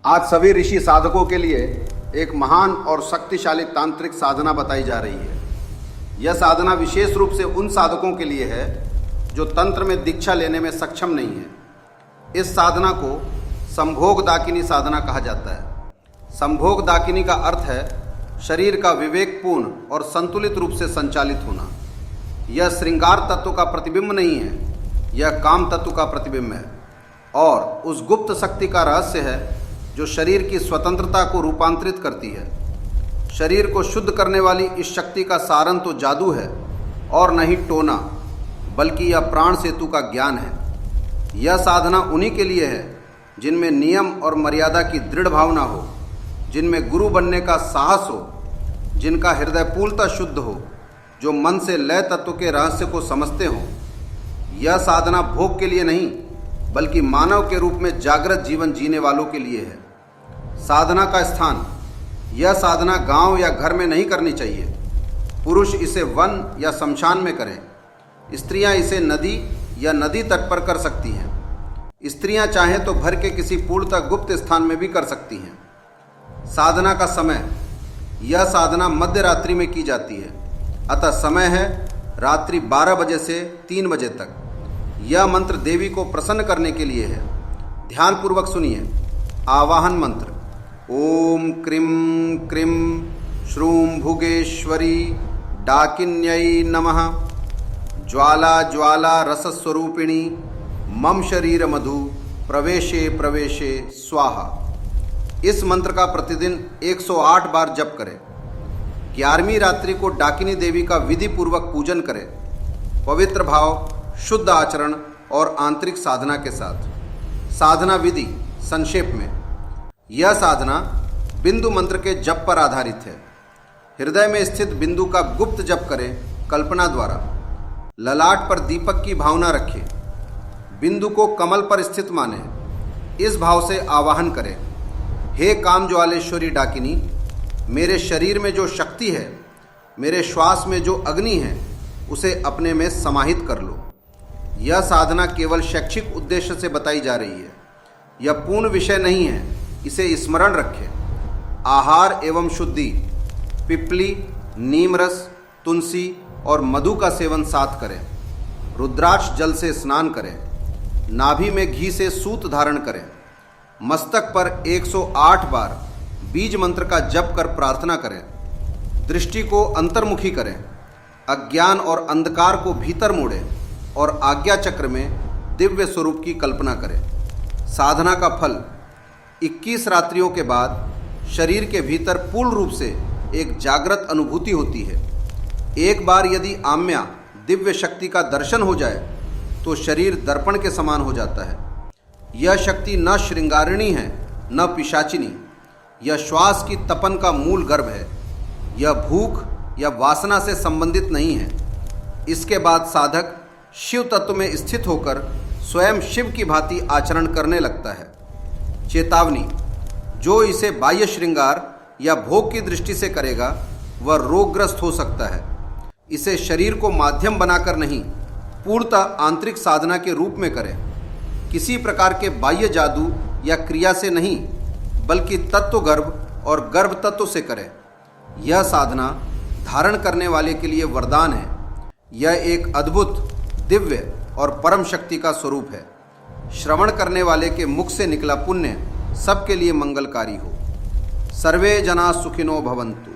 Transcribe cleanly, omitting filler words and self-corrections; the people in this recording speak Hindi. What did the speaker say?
आज सभी ऋषि साधकों के लिए एक महान और शक्तिशाली तांत्रिक साधना बताई जा रही है। यह साधना विशेष रूप से उन साधकों के लिए है जो तंत्र में दीक्षा लेने में सक्षम नहीं है। इस साधना को संभोग दाकिनी साधना कहा जाता है। संभोग दाकिनी का अर्थ है शरीर का विवेकपूर्ण और संतुलित रूप से संचालित होना। यह श्रृंगार तत्व का प्रतिबिंब नहीं है, यह काम तत्व का प्रतिबिंब है और उस गुप्त शक्ति का रहस्य है जो शरीर की स्वतंत्रता को रूपांतरित करती है। शरीर को शुद्ध करने वाली इस शक्ति का सारन तो जादू है और नहीं टोना, बल्कि यह प्राण सेतु का ज्ञान है। यह साधना उन्हीं के लिए है जिनमें नियम और मर्यादा की दृढ़ भावना हो, जिनमें गुरु बनने का साहस हो, जिनका हृदय पूर्णतः शुद्ध हो, जो मन से लय तत्व के रहस्य को समझते हों। यह साधना भोग के लिए नहीं, बल्कि मानव के रूप में जागृत जीवन जीने वालों के लिए है। साधना का स्थान, यह साधना गांव या घर में नहीं करनी चाहिए। पुरुष इसे वन या शमशान में करें। स्त्रियां इसे नदी या नदी तट पर कर सकती हैं। स्त्रियां चाहें तो घर के किसी पूर्णतः गुप्त स्थान में भी कर सकती हैं। साधना का समय, यह साधना मध्य रात्रि में की जाती है, अतः समय है रात्रि 12 बजे से 3 बजे तक। यह मंत्र देवी को प्रसन्न करने के लिए है। ध्यानपूर्वक सुनिए। आवाहन मंत्र: ओम क्रीं क्रीं श्रूं भुगेश्वरी डाकिन्यै नमः। ज्वाला ज्वाला रसस्वरूपिणी मम शरीर मधु प्रवेशे प्रवेशे स्वाहा। इस मंत्र का प्रतिदिन 108 बार जप करें। 11वीं रात्रि को डाकिनी देवी का विधि पूर्वक पूजन करें, पवित्र भाव, शुद्ध आचरण और आंतरिक साधना के साथ। साधना विधि संक्षेप में, यह साधना बिंदु मंत्र के जप पर आधारित है। हृदय में स्थित बिंदु का गुप्त जप करें कल्पना द्वारा। ललाट पर दीपक की भावना रखें। बिंदु को कमल पर स्थित माने। इस भाव से आवाहन करें: हे काम ज्वालेश्वरी डाकिनी, मेरे शरीर में जो शक्ति है, मेरे श्वास में जो अग्नि है, उसे अपने में समाहित कर लो। यह साधना केवल शैक्षिक उद्देश्य से बताई जा रही है। यह पूर्ण विषय नहीं है, इसे स्मरण रखें। आहार एवं शुद्धि: पिपली, नीम रस, तुलसी और मधु का सेवन साथ करें। रुद्राक्ष जल से स्नान करें। नाभि में घी से सूत धारण करें। मस्तक पर 108 बार बीज मंत्र का जप कर प्रार्थना करें। दृष्टि को अंतर्मुखी करें। अज्ञान और अंधकार को भीतर मोड़ें और आज्ञा चक्र में दिव्य स्वरूप की कल्पना करें। साधना का फल: 21 रात्रियों के बाद शरीर के भीतर पूर्ण रूप से एक जागृत अनुभूति होती है। एक बार यदि आम्या दिव्य शक्ति का दर्शन हो जाए तो शरीर दर्पण के समान हो जाता है। यह शक्ति न श्रृंगारिणी है, न पिशाचिनी। यह श्वास की तपन का मूल गर्भ है। यह भूख या वासना से संबंधित नहीं है। इसके बाद साधक शिव तत्व में स्थित होकर स्वयं शिव की भांति आचरण करने लगता है। चेतावनी: जो इसे बाह्य श्रृंगार या भोग की दृष्टि से करेगा वह रोगग्रस्त हो सकता है। इसे शरीर को माध्यम बनाकर नहीं, पूर्णतः आंतरिक साधना के रूप में करें। किसी प्रकार के बाह्य जादू या क्रिया से नहीं, बल्कि तत्व गर्भ और गर्भ तत्व से करें। यह साधना धारण करने वाले के लिए वरदान है। यह एक अद्भुत, दिव्य और परम शक्ति का स्वरूप है। श्रवण करने वाले के मुख से निकला पुण्य सबके लिए मंगलकारी हो। सर्वे जना सुखिनो भवन्तु।